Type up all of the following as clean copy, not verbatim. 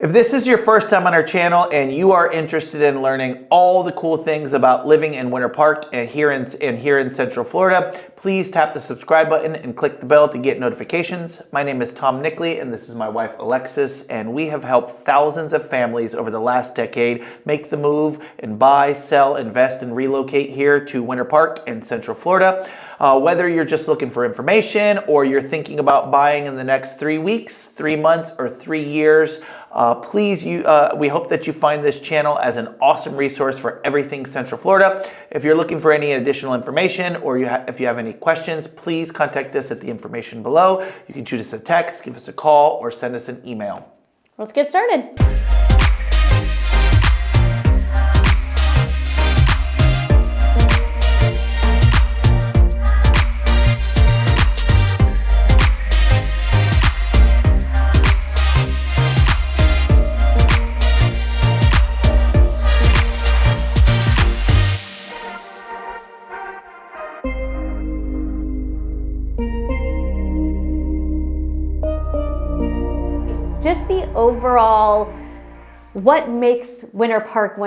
If this is your first time on our channel and you are interested in learning all the cool things about living in Winter Park and here in Central Florida, please tap the subscribe button and click the bell to get notifications. My name is Tom Nickley and this is my wife Alexis, and we have helped thousands of families over the last decade make the move and buy, sell, invest, and relocate here to Winter Park in Central Florida. Whether you're just looking for information or you're thinking about buying in the next 3 weeks, 3 months, or 3 years, we hope that you find this channel as an awesome resource for everything Central Florida. If you're looking for any additional information or if you have any questions, please contact us at the information below. You can shoot us a text, give us a call, or send us an email. Let's get started. Just the overall, what makes Winter Park,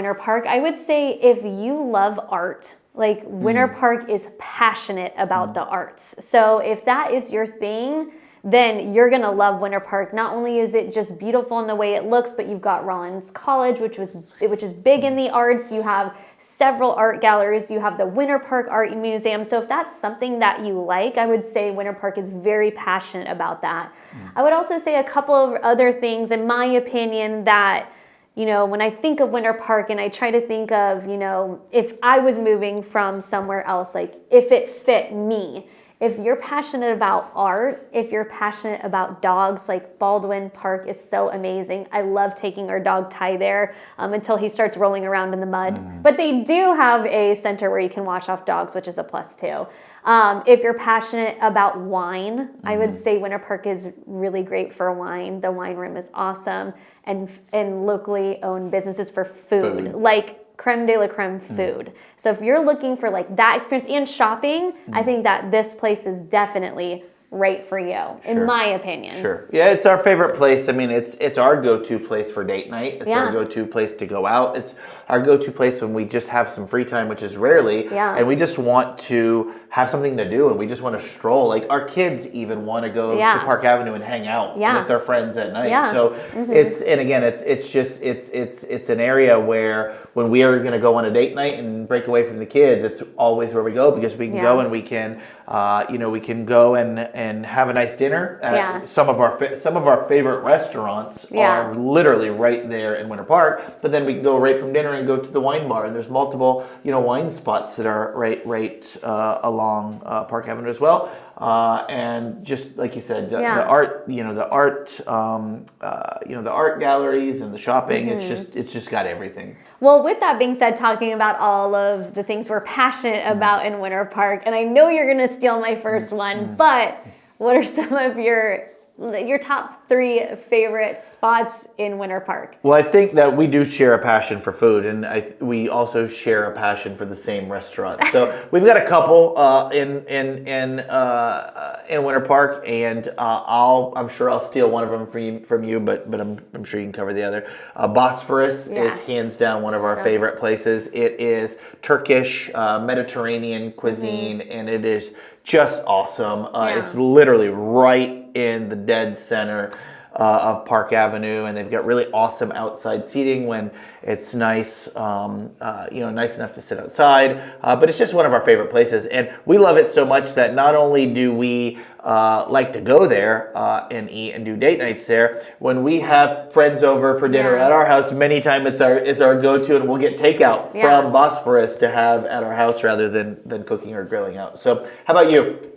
I would say if you love art, like Winter Park is passionate about the arts. So if that is your thing, then you're gonna love Winter Park. Not only is it just beautiful in the way it looks, but you've got Rollins College, which is big in the arts. You have several art galleries. You have the Winter Park Art Museum. So if that's something that you like, I would say Winter Park is very passionate about that. I would also say a couple of other things, in my opinion, that, you know, when I think of Winter Park and I try to think of, you know, if I was moving from somewhere else, like if it fit me. If you're passionate about art, if you're passionate about dogs, like Baldwin Park is so amazing. I love taking our dog Ty there until he starts rolling around in the mud. But they do have a center where you can wash off dogs, which is a plus too. If you're passionate about wine, I would say Winter Park is really great for wine. The wine room is awesome. And locally owned businesses for food. Like creme de la creme food. So if you're looking for like that experience and shopping, I think that this place is definitely right for you, in my opinion. Sure. Yeah, it's our favorite place. I mean, it's our go-to place for date night. It's our go-to place to go out. It's our go-to place when we just have some free time, which is rarely, and we just want to have something to do and we just want to stroll. Like our kids even want to go to Park Avenue and hang out with their friends at night. So it's an area where when we are going to go on a date night and break away from the kids, it's always where we go, because we can go and we can we can go and have a nice dinner at some of our favorite restaurants are literally right there in Winter Park. But then we can go right from dinner and go to the wine bar, and there's multiple wine spots that are right along Park Avenue as well. And just like you said, the art, the art galleries and the shopping, it's just got everything. Well, with that being said, talking about all of the things we're passionate about in Winter Park, and I know you're going to steal my first one, but what are some of your top 3 favorite spots in Winter Park? Well, I think that we do share a passion for food, and we also share a passion for the same restaurant. So we've got a couple in Winter Park, and I'm sure I'll steal one of them from you, but I'm sure you can cover the other. Bosphorus is hands down one of our favorite places. It is Turkish Mediterranean cuisine, and it is just awesome. It's literally right in the dead center of Park Avenue, and they've got really awesome outside seating when it's nice, nice enough to sit outside. But it's just one of our favorite places, and we love it so much that not only do we like to go there and eat and do date nights there, when we have friends over for dinner at our house, many times it's our go-to, and we'll get takeout from Bosphorus to have at our house rather than cooking or grilling out. So how about you?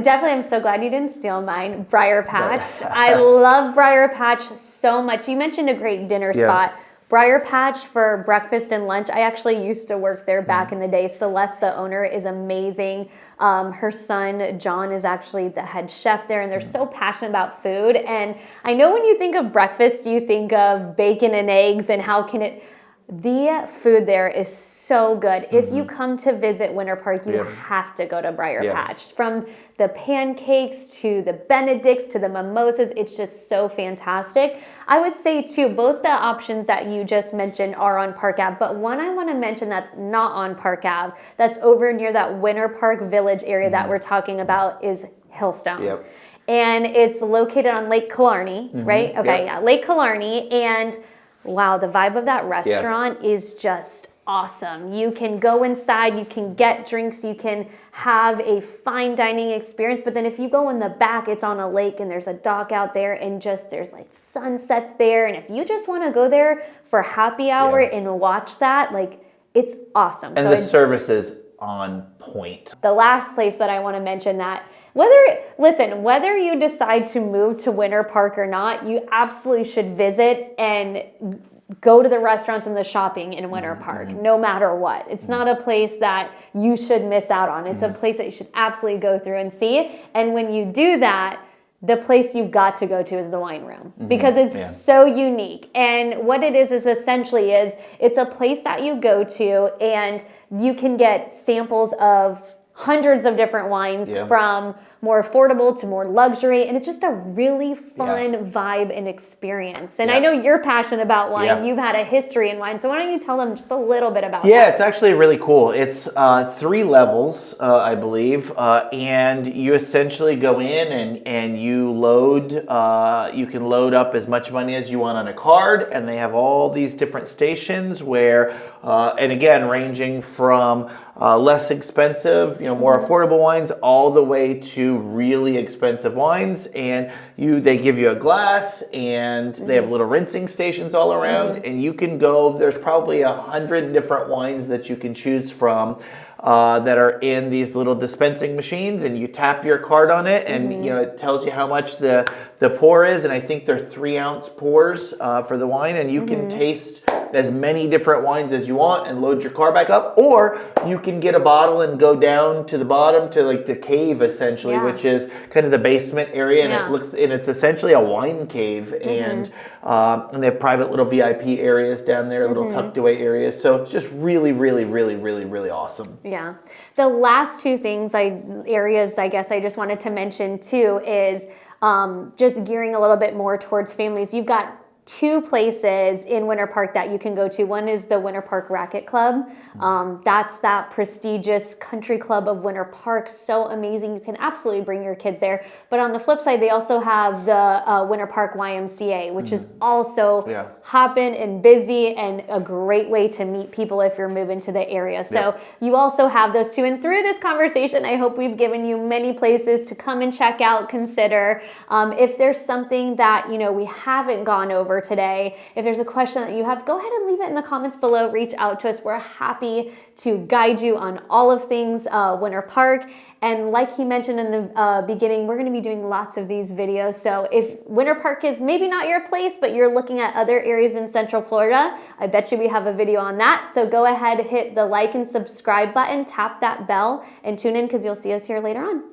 Definitely, I'm so glad you didn't steal mine. Briar Patch. I love Briar Patch so much. You mentioned a great dinner spot. Briar Patch for breakfast and lunch. I actually used to work there back in the day. Celeste, the owner, is amazing. Her son, John, is actually the head chef there, and they're so passionate about food. And I know when you think of breakfast, you think of bacon and eggs and how can it... The food there is so good. If you come to visit Winter Park, you have to go to Briar Patch. From the pancakes to the Benedicts to the mimosas, it's just so fantastic. I would say too, both the options that you just mentioned are on Park Ave, but one I want to mention that's not on Park Ave, that's over near that Winter Park Village area that we're talking about, is Hillstone. Yep. And it's located on Lake Killarney, right? Okay, yeah, Lake Killarney. And wow, the vibe of that restaurant is just awesome. You can go inside, you can get drinks, you can have a fine dining experience, but then if you go in the back, it's on a lake and there's a dock out there, and just there's like sunsets there. And if you just want to go there for happy hour and watch that, like, it's awesome. And so the service is on point. The last place that I want to mention, that whether you decide to move to Winter Park or not, you absolutely should visit and go to the restaurants and the shopping in Winter Park, no matter what. It's not a place that you should miss out on. It's a place that you should absolutely go through and see. And when you do that, the place you've got to go to is the wine room, because it's so unique. And what it is essentially is it's a place that you go to and you can get samples of hundreds of different wines, from more affordable to more luxury, and it's just a really fun vibe and experience. And I know you're passionate about wine. You've had a history in wine, so why don't you tell them just a little bit about that? Yeah, it's actually really cool. It's 3 levels, I believe, and you essentially go in and you load. You can load up as much money as you want on a card, and they have all these different stations where, and again, ranging from less expensive, more affordable wines, all the way to really expensive wines. And they give you a glass, and they have little rinsing stations all around, and you can go. There's probably 100 different wines that you can choose from, that are in these little dispensing machines, and you tap your card on it, and it tells you how much the pour is, and I think they're 3-ounce pours for the wine, and you can taste as many different wines as you want and load your car back up, or you can get a bottle and go down to the bottom to like the cave essentially, which is kind of the basement area, and it's essentially a wine cave, and they have private little VIP areas down there, little tucked away areas. So it's just really, really, really, really, really awesome. Yeah. The last 2 areas I guess I just wanted to mention too is just gearing a little bit more towards families. You've got 2 places in Winter Park that you can go to. One is the Winter Park Racquet Club. That's that prestigious country club of Winter Park. So amazing. You can absolutely bring your kids there. But on the flip side, they also have the Winter Park YMCA, which is also hopping and busy and a great way to meet people if you're moving to the area. So you also have those 2. And through this conversation, I hope we've given you many places to come and check out, consider. If there's something that, we haven't gone over today, if there's a question that you have, go ahead and leave it in the comments below. Reach out to us. We're happy to guide you on all of things Winter Park. And like he mentioned in the beginning, we're going to be doing lots of these videos. So if Winter Park is maybe not your place, but you're looking at other areas in Central Florida, I bet you we have a video on that. So go ahead, hit the like and subscribe button, tap that bell, and tune in because you'll see us here later on.